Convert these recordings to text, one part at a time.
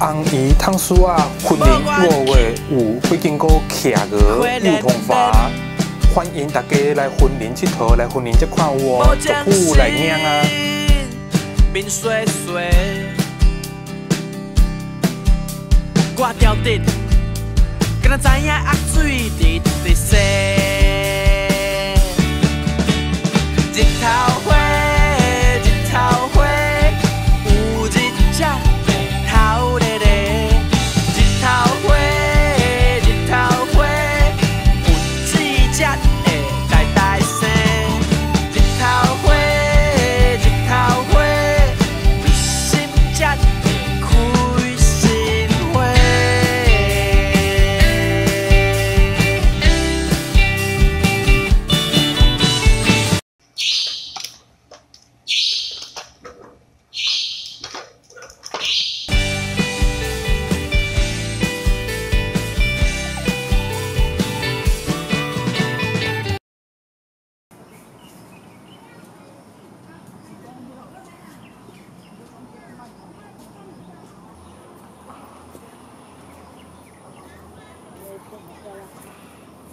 红姨汤叔啊，婚礼5月有会经过徛鹅幼童法，欢迎大家来婚礼佚佗，来婚礼这看我族谱来领啊！面水水，我条直，敢若知影鸭水直直洗，日头花，日头花，有日只头咧咧，日头花，日头花，有水只会大大声，日头花，日头花，有心只会开心花。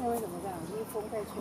那为什么这样？因为风在吹。